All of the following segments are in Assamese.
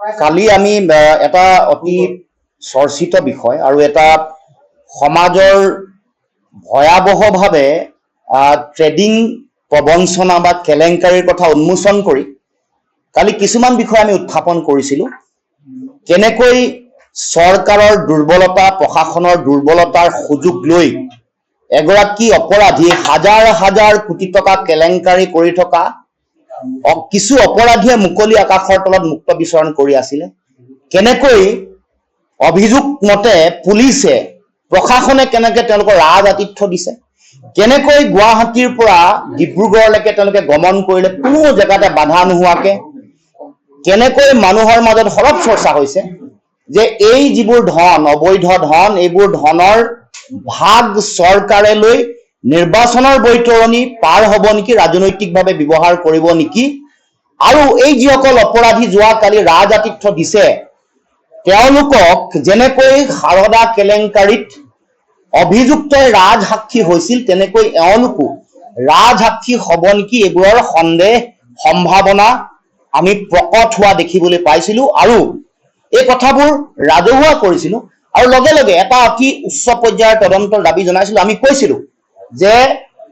কালি আমি এটা অতি চৰ্চিত বিষয় আৰু এটা সমাজৰ ভয়াৱহভাৱে ট্ৰেডিং প্ৰবঞ্চনা বা কেলেংকাৰীৰ কথা উন্মোচন কৰি কালি কিছুমান বিষয় আমি উত্থাপন কৰিছিলোঁ। কেনেকৈ চৰকাৰৰ দুৰ্বলতা, প্ৰশাসনৰ দুৰ্বলতাৰ সুযোগ লৈ এগৰাকী অপৰাধী হাজাৰ হাজাৰ কোটি টকা কেলেংকাৰী কৰি থকা কিছু অপৰাধীয়ে মুকলি আকাশৰ তলত মুক্ত বিচৰণ কৰি আছিলে। কেনেকৈ অভিযোগ মতে পুলিচে, প্ৰশাসনে কেনেকৈ তেওঁলোকৰ ৰাজ আতিথ্য দিছে, কেনেকৈ গুৱাহাটীৰ পৰা ডিব্ৰুগড়লৈকে তেওঁলোকে গমন কৰিলে কোনো জেগাতে বাধা নোহোৱাকে, কেনেকৈ মানুহৰ মাজত সৰব চৰ্চা হৈছে যে এই যিবোৰ ধন, অবৈধ ধন, এইবোৰ ধনৰ ভাগ চৰকাৰে লৈ নিৰ্বাচনৰ বৈতৰণি পাৰ হ'ব নেকি, ৰাজনৈতিকভাৱে ব্যৱহাৰ কৰিব নেকি, আৰু এই যিসকল অপৰাধী যোৱাকালি ৰাজ আতিথ্য দিছে তেওঁলোকক যেনেকৈ সাৰদা কেলেংকাৰীত অভিযুক্তই ৰাজসাক্ষী হৈছিল তেনেকৈ এওঁলোকো ৰাজসাক্ষী হ'ব নেকি, এইবোৰৰ সন্দেহ সম্ভাৱনা আমি প্ৰকট হোৱা দেখিবলৈ পাইছিলোঁ আৰু এই কথাবোৰ ৰাজহুৱা কৰিছিলোঁ আৰু লগে লগে এটা অতি উচ্চ পৰ্যায়ৰ তদন্তৰ দাবী জনাইছিলোঁ। আমি কৈছিলোঁ যে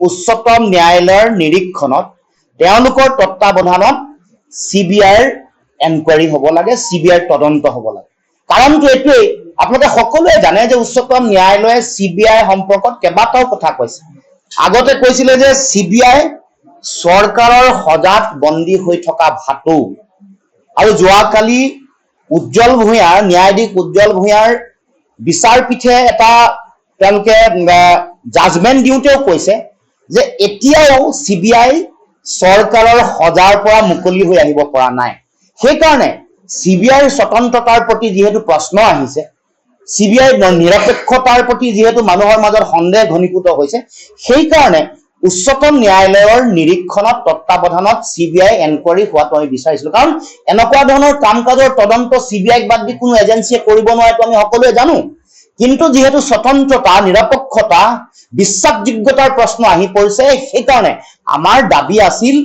উচ্চতম ন্যায়ালয়ৰ নিৰীক্ষণত তেওঁলোকৰ তত্ত্বাৱধানত CBIৰ এনকুৱাৰী হ'ব লাগে, CBIৰ তদন্ত হ'ব লাগে। কাৰণটো এইটোৱেই, আপোনালোকে সকলোৱে জানে যে উচ্চতম ন্যায়ালয়ে CBI সম্পৰ্কত কেইবাটাও কথা কৈছে। আগতে কৈছিলে যে CBI চৰকাৰৰ সজাত বন্দী হৈ থকা ভাটৌ, আৰু যোৱাকালি উজ্জ্বল ভূঞাৰ, ন্যায়াধীশ উজ্জ্বল ভূঞাৰ বিচাৰপীঠে এটা তেওঁলোকে জাজমেণ্ট দিওঁতেও কৈছে যে এতিয়াও CBI চৰকাৰৰ সজাৰ পৰা মুকলি হৈ আহিব পৰা নাই। সেইকাৰণে CBIৰ স্বতন্ত্ৰতাৰ প্ৰতি যিহেতু প্ৰশ্ন আহিছে, CBIৰ নিৰপেক্ষতাৰ প্ৰতি যিহেতু মানুহৰ মাজত সন্দেহ ঘনীভূত হৈছে, সেইকাৰণে উচ্চতম ন্যায়ালয়ৰ নিৰীক্ষণত তত্ত্বাৱধানত CBI এনকুৱাৰী হোৱাটো আমি বিচাৰিছিলোঁ। কাৰণ এনেকুৱা ধৰণৰ কাম কাজৰ তদন্ত CBIক বাদ দি কোনো এজেঞ্চিয়ে কৰিব নোৱাৰেটো আমি সকলোৱে জানো। কিন্তু যিহেতু স্বতন্ত্ৰতা, নিৰপেক্ষতা, বিশ্বাসযোগ্যতাৰ প্ৰশ্ন আহি পৰিছে, সেইকাৰণে আমাৰ দাবী আছিল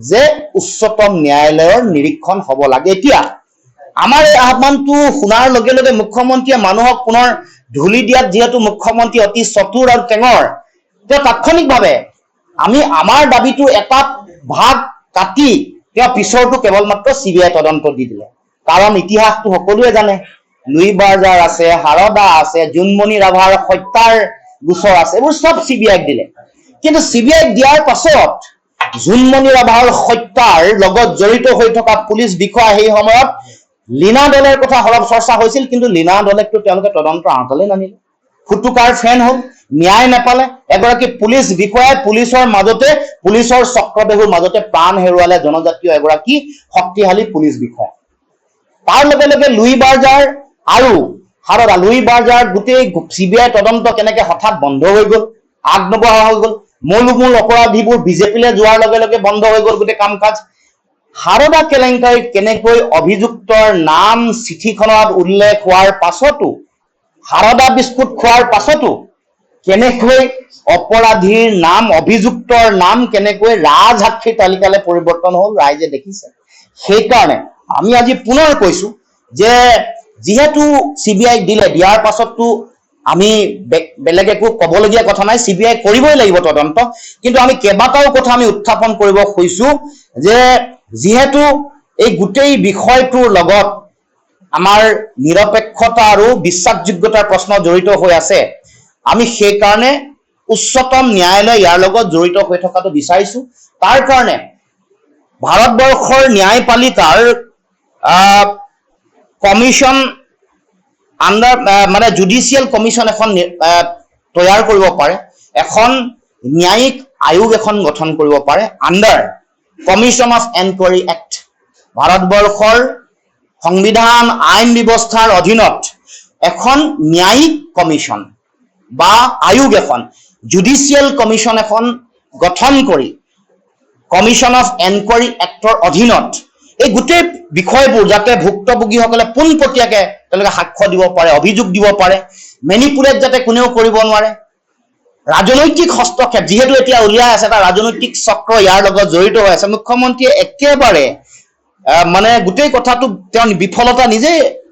যে উচ্চতম ন্যায়ালয়ৰ নিৰীক্ষণ হ'ব লাগে। এতিয়া আমাৰ এই আহ্বানটো শুনাৰ লগে লগে মুখ্যমন্ত্ৰীয়ে মানুহক পুনৰ ধূলি দিয়াত যিহেতু মুখ্যমন্ত্ৰী অতি চতুৰ আৰু টেঙৰ, তেওঁ তাৎক্ষণিকভাৱে আমাৰ দাবীটো এটা ভাগ কাটি তেওঁ পিছৰটো কেৱল মাত্ৰ CBI তদন্ত দি দিলে। কাৰণ ইতিহাসটো সকলোৱে জানে, লুই বাৰ্জাৰ আছে, সাৰদা আছে, জোনমণি ৰাভাৰ হত্যাৰ গোচৰ আছে, এইবোৰ চব CBIক দিলে। কিন্তু CBIক দিয়াৰ পাছত জোনমণি ৰাভাৰ হত্যাৰ লগত জড়িত হৈ থকা পুলিচ বিষয়া সেই সময়ত লীনা দলেৰ কথা সৰব চৰ্চা হৈছিল, কিন্তু লীনা দলেকতো তেওঁলোকে তদন্ত আঁতৰলৈ নানিলে, ফুটুকাৰ ফেন হ'ল, ন্যায় নাপালে। এগৰাকী পুলিচ বিষয়াই পুলিচৰ মাজতে, পুলিচৰ চক্ৰবেহুৰ মাজতে প্ৰাণ হেৰুৱালে জনজাতীয় এগৰাকী শক্তিশালী পুলিচ বিষয়া। তাৰ লগে লগে লুই বাৰ্জাৰ আৰু সাৰদা, লুই বাৰ্জাৰ গোটেই CBI তদন্ত কেনেকে হঠাৎ বন্ধ হৈ গ'ল, আগ নবঢ়া হৈ গ'ল, মূল অপৰাধীবোৰ বিজেপিলৈ যোৱাৰ লগে লগে বন্ধ হৈ গ'ল গোটেই কাম কাজ। সাৰদা কেলেংকাৰীত কেনেকৈ অভিযুক্তৰ নাম চিঠিখনত উল্লেখ হোৱাৰ পাছতো, সাৰদা বিস্কুট খোৱাৰ পাছতো কেনেকৈ অপৰাধীৰ নাম, অভিযুক্তৰ নাম কেনেকৈ ৰাজসাক্ষীৰ তালিকালৈ পৰিৱৰ্তন হ'ল ৰাইজে দেখিছে। সেইকাৰণে আমি আজি পুনৰ কৈছো যে যিহেতু CBIক দিয়াৰ পাছততো আমি বেলেগ একো ক'বলগীয়া কথা নাই, CBI কৰিবই লাগিব তদন্ত। কিন্তু আমি কেইবাটাও কথা আমি উত্থাপন কৰিব খুজিছো যে যিহেতু এই গোটেই বিষয়টোৰ লগত আমাৰ নিৰপেক্ষতা আৰু বিশ্বাসযোগ্যতাৰ প্ৰশ্ন জড়িত হৈ আছে, আমি সেইকাৰণে উচ্চতম ন্যায়ালয় ইয়াৰ লগত জড়িত হৈ থকাটো বিচাৰিছো। তাৰ কাৰণে ভাৰতবৰ্ষৰ ন্যায়পালিকাৰ কমিশ্যন মানে জুডিচিয়েল কমিশ্যন এখন তৈয়াৰ কৰিব পাৰে, এখন ন্যায়িক আয়োগ এখন গঠন কৰিব পাৰে under commission of enquiry act. ভাৰতবৰ্ষৰ সংবিধান আইন ব্যৱস্থাৰ অধীনত এখন ন্যায়িক কমিশ্যন বা আয়োগ এখন, জুডিচিয়েল কমিশ্যন এখন গঠন কৰি কমিশ্যন অফ এনকুৱাৰী এক্টৰ অধীনত এই গোটেই বিষয়বোৰ যাতে ভুক্তভোগীসকলে পোনপটীয়াকৈ তেওঁলোকে সাক্ষ্য দিব পাৰে, অভিযোগ দিব পাৰে, মেনিপুলেট যাতে কোনেও কৰিব নোৱাৰে। ৰাজনৈতিক হস্তক্ষেপ যিহেতু এতিয়া উলিয়াই আছে, এটা ৰাজনৈতিক চক্ৰ ইয়াৰ লগত জড়িত হৈ আছে, মুখ্যমন্ত্ৰীয়ে একেবাৰে মানে গোটেই কথাটো তেওঁ বিফলতা নিজে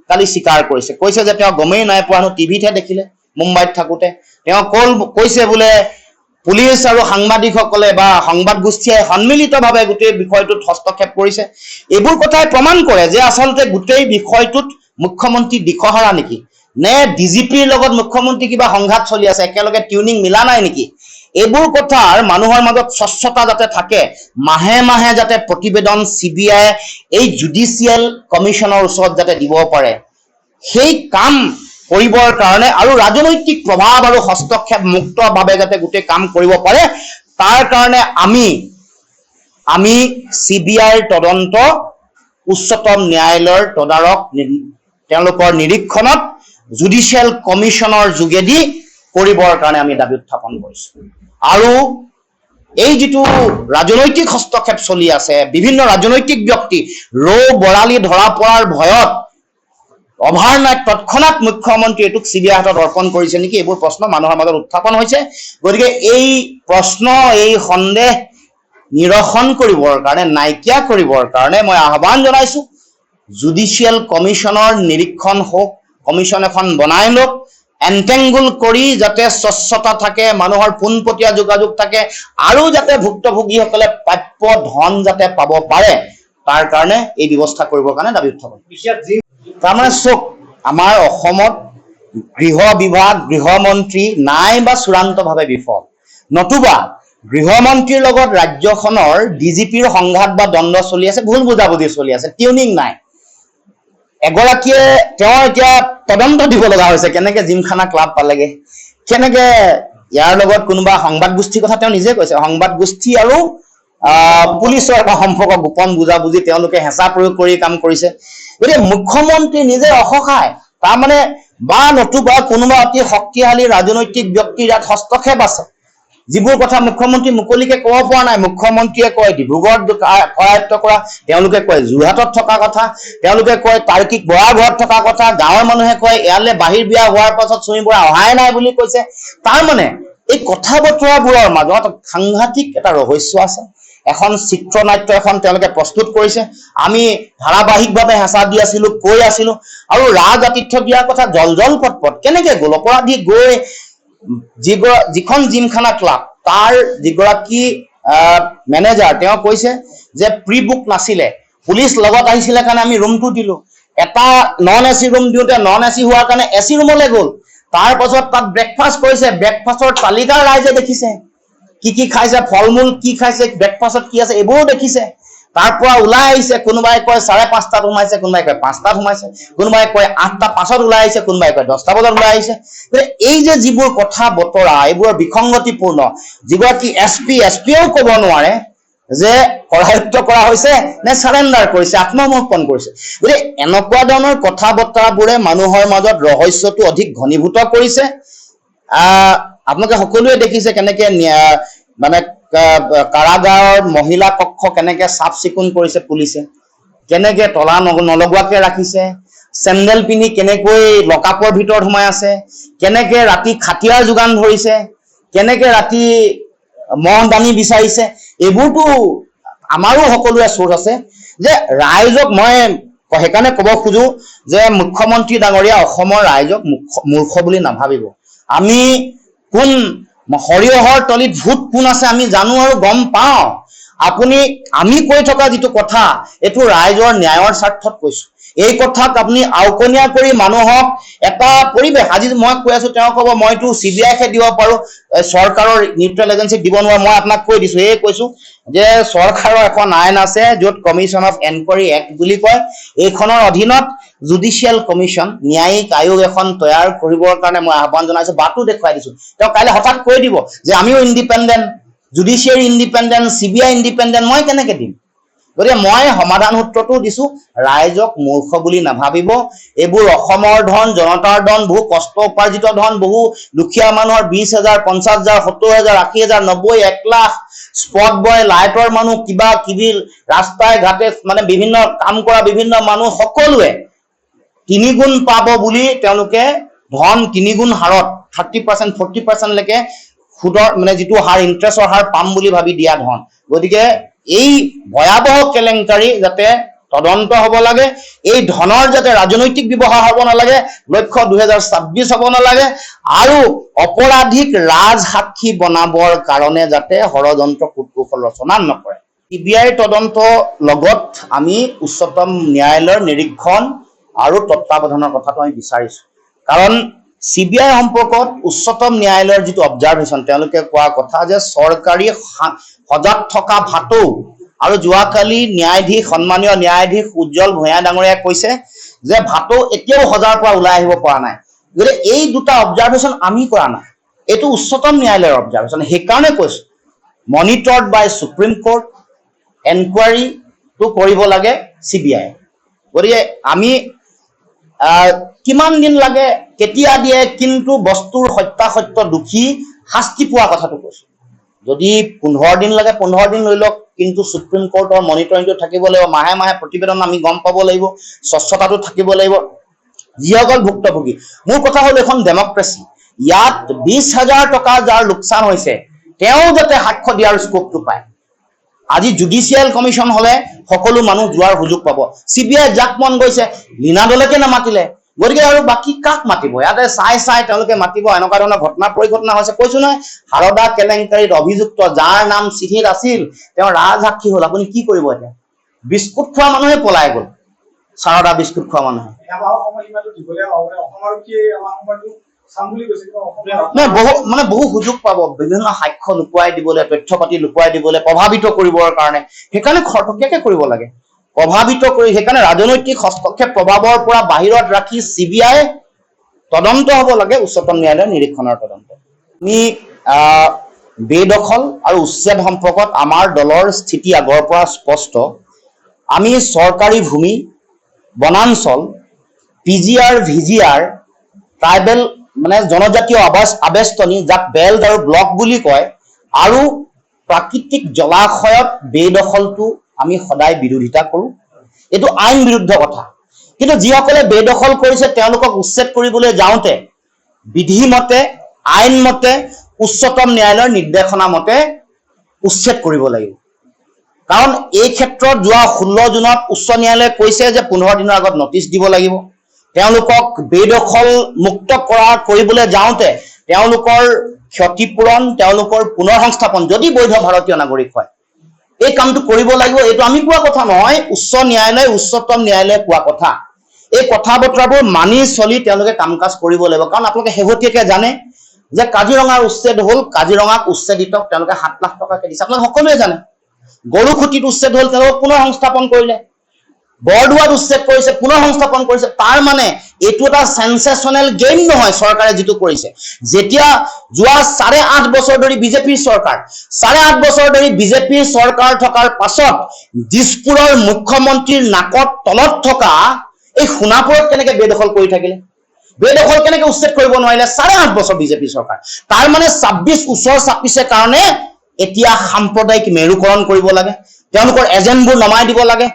কালি স্বীকাৰ কৰিছে, কৈছে যে তেওঁ গমেই নাই পোৱা, টিভিতহে দেখিলে মুম্বাইত থাকোতে। তেওঁ কৈছে বোলে পুলিচ আৰু সাংবাদিকসকলে বা সংবাদ গোষ্ঠীয়ে সন্মিলিতভাৱে গোটেই বিষয়টোত হস্তক্ষেপ কৰিছে। এইবোৰ কথাই প্ৰমাণ কৰে যে আচলতে গোটেই বিষয়টোত মুখ্যমন্ত্ৰী দিশহাৰা নেকি, নে ডিজিপিৰ লগত মুখ্যমন্ত্ৰী কিবা সংঘাত চলি আছে, একেলগে টিউনিং মিলা নাই নেকি। এইবোৰ কথাৰ মানুহৰ মাজত স্বচ্ছতা যাতে থাকে, মাহে মাহে যাতে প্ৰতিবেদন CBI এই জুডিচিয়েল কমিশ্যনৰ ওচৰত যাতে দিব পাৰে, সেই কাম কৰিবৰ কাৰণে আৰু ৰাজনৈতিক প্ৰভাৱ আৰু হস্তক্ষেপ মুক্তভাৱে যাতে গোটেই কাম কৰিব পাৰে, তাৰ কাৰণে আমি CBIৰ তদন্ত উচ্চতম ন্যায়ালয়ৰ তদাৰক তেওঁলোকৰ নিৰীক্ষণত জুডিচিয়েল কমিশ্যনৰ যোগেদি কৰিবৰ কাৰণে আমি দাবী উত্থাপন কৰিছো। আৰু এই যিটো ৰাজনৈতিক হস্তক্ষেপ চলি আছে, বিভিন্ন ৰাজনৈতিক ব্যক্তি ৰৌ বৰালি ধৰা পৰাৰ ভয়ত অভাৰনাইট তৎক্ষণাৎ মুখ্যমন্ত্ৰী এইটোক CBI হাতত অৰ্পণ কৰিছে নেকি, এইবোৰ প্ৰশ্ন মানুহৰ মাজত উত্থাপন হৈছে। গতিকে এই প্ৰশ্ন, এই সন্দেহ নিৰসন কৰিবৰ কাৰণে, নাইকিয়া কৰিবৰ কাৰণে মই আহ্বান জনাইছো, জুডিচিয়েল কমিশ্যনৰ নিৰীক্ষণ হওক, কমিশ্যন এখন বনাই লওক, এণ্টেংগুল কৰি যাতে স্বচ্ছতা থাকে, মানুহৰ পোনপটীয়া যোগাযোগ থাকে, আৰু যাতে ভুক্তভোগীসকলে প্ৰাপ্য ধন যাতে পাব পাৰে, তাৰ কাৰণে এই ব্যৱস্থা কৰিবৰ কাৰণে দাবী উত্থাপন। তাৰমানে চোক, আমাৰ অসমত গৃহ বিভাগ, গৃহমন্ত্ৰী নাই বা চূড়ান্তভাৱে বিফল, নতুবা গৃহমন্ত্ৰীৰ লগত ৰাজ্যখনৰ DGPৰ সংঘাত বা দ্বন্দ্ব চলি আছে, ভুল বুজাবুজি চলি আছে, টিউনিং নাই। এগৰাকীয়ে তেওঁ এতিয়া তদন্ত দিব লগা হৈছে, কেনেকে জিমখানা ক্লাব পালেগে, কেনেকে ইয়াৰ লগত কোনোবা সংবাদ গোষ্ঠীৰ কথা তেওঁ নিজে কৈছে, সংবাদ গোষ্ঠী আৰু পুলিচৰ এটা সম্পৰ্ক গোপন বুজাবুজি তেওঁলোকে হেঁচা প্ৰয়োগ কৰি কাম কৰিছে। গতিকে মুখ্যমন্ত্ৰী নিজে অসহায়, তাৰমানে বা নতুবা কোনোবা অতি শক্তিশালী ৰাজনৈতিক ব্যক্তিৰ ইয়াত হস্তক্ষেপ আছে, যিবোৰ কথা মুখ্যমন্ত্ৰী মুকলিকে ক'ব পৰা নাই। মুখ্যমন্ত্ৰীয়ে কয় ডিব্ৰুগড়ত কৰায়ত্ব কৰা, তেওঁলোকে কয় যোৰহাটত থকা কথা, তেওঁলোকে কয় তাৰ্কিক বৰাৰ ঘৰত থকা কথা, গাঁৱৰ মানুহে কয় ইয়ালৈ বাহিৰ বিয়া হোৱাৰ পাছত চুমি বৰা অহাই নাই বুলি কৈছে। তাৰমানে এই কথা বতৰাবোৰৰ মাজত সাংঘাতিক এটা ৰহস্য আছে, এখন চিত্ৰনাট্য এখন তেওঁলোকে প্ৰস্তুত কৰিছে। আমি ধাৰাবাহিকভাৱে হেঁচা দি আছিলো, কৈ আছিলো, আৰু ৰাজ আতিথ্য দিয়াৰ কথা জল পটপট কেনেকে গ'ল। অপৰাধী গৈ যিখন জিমখানা ক্লাব, তাৰ যিগৰাকী মেনেজাৰ, তেওঁ কৈছে যে প্ৰি বুক নাছিলে, পুলিচ লগত আহিছিলে কাৰণে আমি ৰুমটো দিলো, এটা নন AC ৰুম দিওঁতে নন AC হোৱাৰ কাৰণে AC ৰুমলৈ গ'ল, তাৰ পাছত তাত ব্ৰেকফাষ্ট কৰিছে, ব্ৰেকফাষ্টৰ তালিকা ৰাইজে দেখিছে, কি খাইছে, ফল মূল কি খাইছে, ব্ৰেকফাষ্টত কি আছে এইবোৰো দেখিছে। তাৰ পৰা ওলাই আহিছে, কোনোবাই কয় 5:30 সোমাইছে, কোনোবাই কয় 5টাত সোমাইছে, কোনোবাই কয় 8টা 5ত ওলাই আহিছে, কোনোবাই কয় 10টা বজাত ওলাই আহিছে। এই যে যিবোৰ কথা বতৰা, এইবোৰ বিসংগতিপূৰ্ণ। যিগৰাকী এছপিয়েও ক'ব নোৱাৰে যে কৰায়ত্ব কৰা হৈছে নে চাৰেণ্ডাৰ কৰিছে, আত্মসমৰ্পণ কৰিছে। গতিকে এনেকুৱা ধৰণৰ কথা বতৰাবোৰে মানুহৰ মাজত ৰহস্যটো অধিক ঘনীভূত কৰিছে। আপোনালোকে সকলোৱে দেখিছে কেনেকে মানে কাৰাগাৰৰ মহিলা কক্ষ কেনেকে চাফ চিকুণ কৰিছে পুলিচে, কেনেকে তলা নলগোৱাকে ৰাখিছে, চেণ্ডেল পিন্ধি কেনেকৈ লকআপৰ ভিতৰত সোমাই আছে, কেনেকে ৰাতি খাটিয়াৰ যোগান ধৰিছে, কেনেকে ৰাতি মহ দানি বিচাৰিছে। এইবোৰতো আমাৰো সকলোৰে চোট আছে। যে ৰাইজক মই সেইকাৰণে ক'ব খোজো যে মুখ্যমন্ত্ৰী ডাঙৰীয়া, অসমৰ ৰাইজক মূৰ্খ বুলি নাভাবিব। আমি কোন সৰিয়হৰ তলিত ভূত কোন আছে আমি জানো আৰু গম পাওঁ। আমি কৈ থকা যিটো কথা, এইটো ৰাইজৰ ন্যায়ৰ স্বাৰ্থত কৈছো। এই কথাক আপুনি আওকণীয়া কৰি মানুহক এটা পৰিৱেশ, আজি মই কৈ আছো, তেওঁ ক'ব মইতো CBI-কে দিব পাৰো, চৰকাৰৰ নিউট্ৰেল এজেঞ্চিক দিব নোৱাৰো। মই আপোনাক কৈ দিছো, কৈছো যে চৰকাৰৰ এখন আইন আছে য'ত কমিশ্যন অফ এনকুৱাৰী এক্ট বুলি কয়, এইখনৰ অধীনত জুডিচিয়েল কমিশ্যন, ন্যায়িক আয়োগ এখন তৈয়াৰ কৰিবৰ কাৰণে মই আহ্বান জনাইছো, বাটো দেখুৱাই দিছো। তেওঁ কাইলৈ হঠাৎ কৈ দিব যে আমিও independent, judiciary independent, CBI independent, মই কেনেকে দিম? গতিকে মই সমাধান সূত্ৰটো দিছো, ৰাইজক মূৰ্খ বুলি নাভাবিব। এইবোৰ অসমৰ ধন, জনতাৰ ধন, বহু কষ্ট উপাৰ্জিত ধন, বহু দুখীয়া মানুহৰ 20,000, 50,000, 70,000, 80,000, 90, 1 লাখ, স্পট বয়, লাইটৰ মানুহ, কিবা কিবি ৰাস্তাই ঘাটে মানে বিভিন্ন কাম কৰা বিভিন্ন মানুহ সকলোৱে 3 গুণ পাব বুলি তেওঁলোকে ধন 3 গুণ হাৰত 30%, 40% লৈকে সুদৰ মানে যিটো হাৰ, ইণ্টাৰেষ্টৰ হাৰ পাম বুলি ভাবি দিয়া ধন। গতিকে এই ভয়াৱহ কেলেংকাৰী যাতে তদন্ত হ'ব লাগে। এই ধনৰ যাতে ৰাজনৈতিক ব্যৱহাৰ হ'ব নালাগে, লক্ষ্য 2026 হ'ব নালাগে, আৰু অপৰাধীক ৰাজসাক্ষী বনাবৰ কাৰণে যাতে ষড়যন্ত্ৰ কূটকৌশল ৰচনা নকৰে। CBI তদন্ত লগত আমি উচ্চতম ন্যায়ালয়ৰ নিৰীক্ষণ আৰু তত্ত্বাৱধানৰ কথাটো আমি বিচাৰিছোঁ। কাৰণ CBI সম্পৰ্কত উচ্চতম ন্যায়ালয়ৰ যিটো অবজাৰভেশ্যন, তেওঁলোকে কোৱা কথা যে চৰকাৰী সজাত থকা ভাটৌ, আৰু যোৱাকালি সন্মানীয় ন্যায়াধীশ উজ্জ্বল ভূঞা ডাঙৰীয়াই কৈছে যে ভাটৌ এতিয়াও সজাৰ পৰা ওলাই আহিব পৰা নাই। গতিকে এই দুটা অবজাৰভেশ্যন আমি কৰা নাই, এইটো উচ্চতম ন্যায়ালয়ৰ অবজাৰভেশ্যন। সেইকাৰণে কৈছোঁ মনিটৰ্ড বাই সুপ্ৰিম কোৰ্ট, এনকুৱাৰীটো কৰিব লাগে CBI। গতিকে আমি কিমান দিন লাগে, কেতিয়া দিয়ে, কিন্তু বস্তুৰ সত্যাসত্য দোষী শাস্তি পোৱা কথাটো কৈছোঁ। যদি 15 দিন লাগে 15 দিন লৈ লওক, কিন্তু সুপ্ৰিম কোৰ্টৰ মনিটৰিংটো থাকিব লাগিব, মাহে মাহে প্ৰতিবেদন আমি গম পাব লাগিব, স্বচ্ছতাটো থাকিব লাগিব। যিসকল ভুক্তভোগী, মোৰ কথা হ'ল এখন ডেমক্ৰেচি, ইয়াত 20,000 টকা যাৰ লোকচান হৈছে তেওঁ যাতে সাক্ষ্য দিয়াৰ স্কোপটো পায়। আজি জুডিচিয়েল কমিশ্যন হলে সকলো মানুহ যোৱাৰ সুযোগ পাব। CBI যাক মন গৈছে লীনা দলেকে নামাতিলে, গতিকে আৰু বাকী কাক মাতিব? ইয়াতে চাই তেওঁলোকে মাতিব। এনেকুৱা ধৰণৰ ঘটনা পৰিঘটনা হৈছে। কৈছো নহয়, সাৰদা কেলেংকাৰীত অভিযুক্ত যাৰ নাম চিঠিত আছিল, তেওঁ ৰাজসাক্ষী হল। আপুনি কি কৰিব এতিয়া? বিস্কুট খোৱা মানুহে পলাই গল, সাৰদা বিস্কুট খোৱা মানুহে। বহু সুযোগ পাব বিভিন্ন সাক্ষ্য লুকুৱাই দিবলৈ, তথ্য পাতি লুকুৱাই দিবলৈ, প্ৰভাৱিত কৰিবৰ কাৰণে। সেইকাৰণে খৰতকীয়াকে কৰিব লাগে, প্ৰভাৱিত কৰি। সেইকাৰণে ৰাজনৈতিক হস্তক্ষেপ প্ৰভাৱৰ পৰা বাহিৰত ৰাখি CBI তদন্ত হ'ব লাগে, উচ্চতম ন্যায়ালয়ৰ নিৰীক্ষণৰ তদন্ত। আমি বেদখল আৰু উচ্ছেদ সম্পৰ্কত আমাৰ দলৰ স্থিতি আগৰ পৰা স্পষ্ট। আমি চৰকাৰী ভূমি, বনাঞ্চল, PGR, VGR, ট্ৰাইবেল জনজাতীয় আবেষ্টনী, যাক বেল্ট আৰু ব্লক বুলি কয়, আৰু প্ৰাকৃতিক জলাশয়ত বেদখলটো আমি সদায় বিৰোধিতা কৰোঁ। এইটো আইন বিৰুদ্ধ কথা। কিন্তু যিসকলে বেদখল কৰিছে তেওঁলোকক উচ্ছেদ কৰিবলৈ যাওঁতে বিধিমতে, আইনমতে, উচ্চতম ন্যায়ালয়ৰ নিৰ্দেশনা মতে উচ্ছেদ কৰিব লাগিব। কাৰণ এই ক্ষেত্ৰত যোৱা 16 জুনত উচ্চ ন্যায়ালয়ে কৈছে যে 15 দিনৰ আগত নটিচ দিব লাগিব। তেওঁলোকক বেদখল মুক্ত কৰিবলৈ যাওঁতে তেওঁলোকৰ ক্ষতিপূৰণ, তেওঁলোকৰ পুনৰ সংস্থাপন, যদি বৈধ ভাৰতীয় নাগৰিক হয়, এই কামটো কৰিব লাগিব। এইটো আমি কোৱা কথা নহয়, উচ্চতম ন্যায়ালয়ে কোৱা কথা। এই কথা বতৰাবোৰ মানি চলি তেওঁলোকে কাম কাজ কৰিব লাগিব। কাৰণ আপোনালোকে শেহতীয়াকৈ জানে যে কাজিৰঙাৰ উচ্ছেদ হ'ল, কাজিৰঙাক উচ্ছেদিতক তেওঁলোকে 7 লাখ টকাকে দিছে। আপোনালোকে সকলোৱে জানে। গৰুখুটিত উচ্ছেদ হ'ল, তেওঁলোকক পুনৰ সংস্থাপন কৰিলে। বৰদোৱাত উচ্ছেদ কৰিছে, পুনৰ সংস্থাপন কৰিছে। তাৰ মানে এইটো এটা সেন্সেচনেল গেইম নহয় চৰকাৰে যিটো কৰিছে। যেতিয়া যোৱা 8.5 বছৰ ধৰি বিজেপিৰ চৰকাৰ, 8.5 বছৰ ধৰি বিজেপিৰ চৰকাৰ থকাৰ পাছত দিছপুৰৰ মুখ্যমন্ত্ৰীৰ নাকত তলত থকা এই সোণাপুৰত কেনেকে বেদখল কৰি থাকিলে, বেদখল কেনেকে উচ্ছেদ কৰিব নোৱাৰিলে? 8.5 বছৰ বিজেপি চৰকাৰ। তাৰ মানে 26 ওচৰ চাপিছে কাৰণে এতিয়া সাম্প্ৰদায়িক মেৰুকৰণ কৰিব লাগে, তেওঁলোকৰ এজেণ্টবোৰ নমাই দিব লাগে।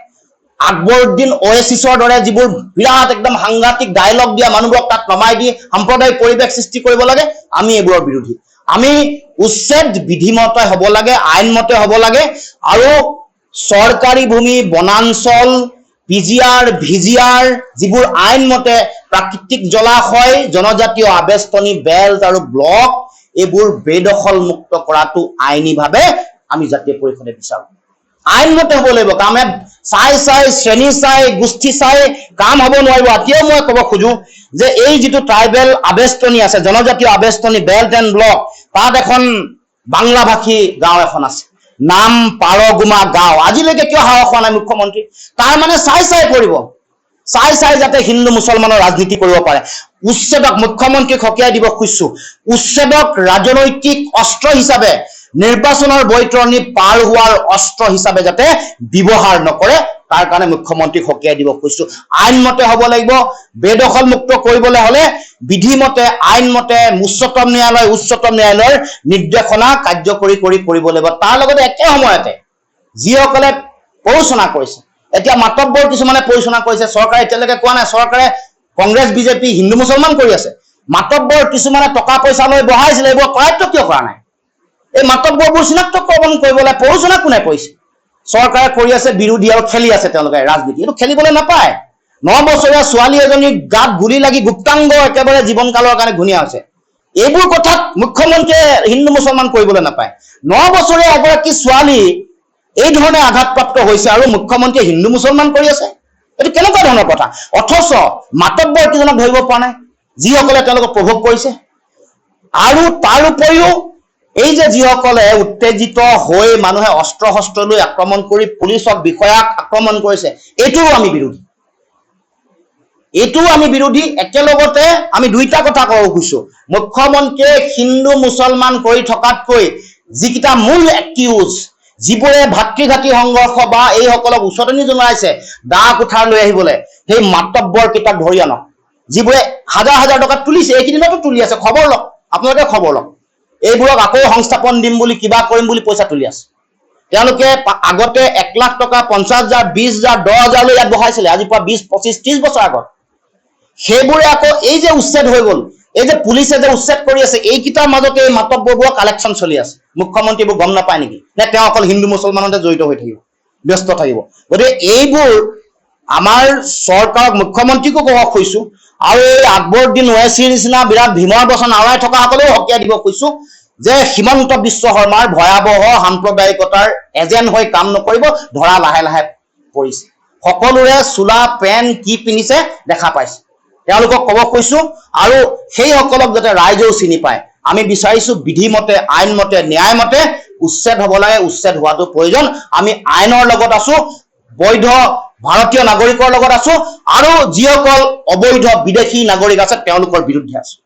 আকবৰুদ্দিন অৱেচিছৰ দৰে যিবোৰ বিৰাট একদম সাংঘাতিক ডায়লগ দিয়া মানুহবোৰক তাত নমাই দি সাম্প্ৰদায়িক পৰিৱেশ সৃষ্টি কৰিব লাগে। আমি এইবোৰৰ বিৰোধী। আমি উচ্ছেদ বিধিমতে হ'ব লাগে, আইনমতে হ'ব লাগে, আৰু চৰকাৰী ভূমি, বনাঞ্চল, PGR, VGR, যিবোৰ আইনমতে প্ৰাকৃতিক জলাশয়, জনজাতীয় আবেষ্টনী, বেল্ট আৰু ব্লক, এইবোৰ বেদখল মুক্ত কৰাটো আইনীভাৱে আমি জাতীয় পৰিষদে বিচাৰোঁ। আইনমতে হ'ব লাগিব। কামে চাই শ্ৰেণী চাই, গোষ্ঠী চাই কাম হ'ব নোৱাৰিব। এতিয়াও মই ক'ব খোজো যে এই যিটো ট্ৰাইবেল আবেষ্টনী আছে, জনজাতীয় আবেষ্টনী, বেল্ট এণ্ড ব্লক, তাত এখন বাংলাভাষী গাঁও এখন আছে, নাম পাৰগুমা গাঁও। আজিলৈকে কিয় সাহস হোৱা নাই মুখ্যমন্ত্ৰী? তাৰ মানে চাই কৰিব, চাই যাতে হিন্দু মুছলমানৰ ৰাজনীতি কৰিব পাৰে। উচ্ছেদক, মুখ্যমন্ত্ৰীক সকীয়াই দিব খুজিছো, উচ্ছেদক ৰাজনৈতিক অস্ত্ৰ হিচাপে, নিৰ্বাচনৰ বৈতৰণি পাৰ হোৱাৰ অস্ত্ৰ হিচাপে যাতে ব্যৱহাৰ নকৰে, তাৰ কাৰণে মুখ্যমন্ত্ৰীক সকীয়াই দিব খুজিছো। আইনমতে হ'ব লাগিব। বেদখল মুক্ত কৰিবলৈ হলে বিধিমতে, আইনমতে উচ্চতম ন্যায়ালয়ৰ নিৰ্দেশনা কাৰ্যকৰী কৰিব লাগিব। তাৰ লগতে একে সময়তে যিসকলে প্ৰৰোচনা কৰিছে, এতিয়া মাতব্বৰ কিছুমানে প্ৰৰোচনা কৰিছে, চৰকাৰে এতিয়ালৈকে কোৱা নাই। চৰকাৰে কংগ্ৰেছ, বিজেপি, হিন্দু মুছলমান কৰি আছে। মাতব্বৰ কিছুমানে টকা পইচা লৈ বহাইছিলে, এইবোৰ কৰায়ত্ব কিয় কৰা নাই? এই মাতব্বৰবোৰ চিনাক্তকৰণ কৰিবলৈ প্ৰৰোচনা কোনে কৰিছে? চৰকাৰে কৰি আছে বিৰোধী আৰু খেলি আছে তেওঁলোকে ৰাজনীতি। এইটো খেলিবলৈ নাপায়। 9 বছৰীয়া ছোৱালী এজনীৰ গাত গুলি লাগি গুপ্তাংগ একেবাৰে জীৱনকালৰ কাৰণে ঘূণীয়া হৈছে। এইবোৰ কথাত মুখ্যমন্ত্ৰীয়ে হিন্দু মুছলমান কৰিবলৈ নাপায়। 9 বছৰীয়া এগৰাকী ছোৱালী এই ধৰণে আঘাতপ্ৰাপ্ত হৈছে আৰু মুখ্যমন্ত্ৰীয়ে হিন্দু মুছলমান কৰি আছে। এইটো কেনেকুৱা ধৰণৰ কথা? অথচ মাতব্বৰ কেইজনক ধৰিব পৰা নাই, যিসকলে তেওঁলোকক প্ৰভোগ কৰিছে। আৰু তাৰ উপৰিও এই যে যিসকলে উত্তেজিত হৈ মানুহে অস্ত্ৰ শস্ত্ৰ লৈ আক্ৰমণ কৰি পুলিচক বিষয়াক আক্ৰমণ কৰিছে, এইটোও আমি বিৰোধী। এইটোও আমি বিৰোধী। একেলগতে আমি দুইটা কথা ক'ব খুজিছো। মুখ্যমন্ত্ৰীয়ে হিন্দু মুছলমান কৰি থকাতকৈ যিকেইটা মূল একিউজ, যিবোৰে ভাতৃঘাতী সংঘৰ্ষ বা এইসকলক উচতনি জনাইছে দা কুঠাৰ লৈ আহিবলৈ, সেই মাতব্বৰ কেইটাক ধৰি আনক, যিবোৰে হাজাৰ হাজাৰ টকা তুলিছে, এইকেইদিনতো তুলি আছে। খবৰ লওক, আপোনালোকে খবৰ লওক। এইবোৰক আকৌ সংস্থাপন দিম বুলি, কিবা কৰিম বুলি পইচা তুলি আছে। তেওঁলোকে আগতে 1 লাখ টকা, 50,000, 20,000, 10,000 লৈ ইয়াত বহাইছিলে, আজি পৰা 20, 25, 30 বছৰ আগত। সেইবোৰে আকৌ এই যে উচ্ছেদ হৈ গ'ল, এই যে পুলিচে যে উচ্ছেদ কৰি আছে, এইকেইটাৰ মাজতে এই মাতব্বৰবোৰৰ কালেকশ্যন চলি আছে। মুখ্যমন্ত্ৰীবোৰ গম নাপায় নেকি? নে তেওঁ অকল হিন্দু মুছলমানতে জড়িত হৈ থাকিব, ব্যস্ত থাকিব? গতিকে এইবোৰ আমাৰ চৰকাৰক, মুখ্যমন্ত্ৰীকো ক'ব খুজিছো, আৰু এই আকবৰুদ্দিন ওৱেইচিৰ নিচিনা বিৰাট ভীমৰ বচন আওৰাই থকাসকলেও সকীয়াই দিব খুজিছো যে হিমন্ত বিশ্ব শৰ্মাৰ ভয়াৱহ সাম্প্ৰদায়িকতাৰ এজেণ্ট হৈ কাম নকৰিব। ধৰা লাহে লাহে পৰিছে। সকলোৰে চোলা পেণ্ট কি পিন্ধিছে দেখা পাইছে। তেওঁলোকক ক'ব খুজিছো, আৰু সেইসকলক যাতে ৰাইজেও চিনি পায়। আমি বিচাৰিছো বিধিমতে, আইনমতে, ন্যায়মতে উচ্ছেদ হ'ব লাগে। উচ্ছেদ হোৱাটো প্ৰয়োজন। আমি আইনৰ লগত আছো, বৈধ ভাৰতীয় নাগৰিকৰ লগত আছো, আৰু যিসকল অবৈধ বিদেশী নাগৰিক আছে তেওঁলোকৰ বিৰুদ্ধে আছো।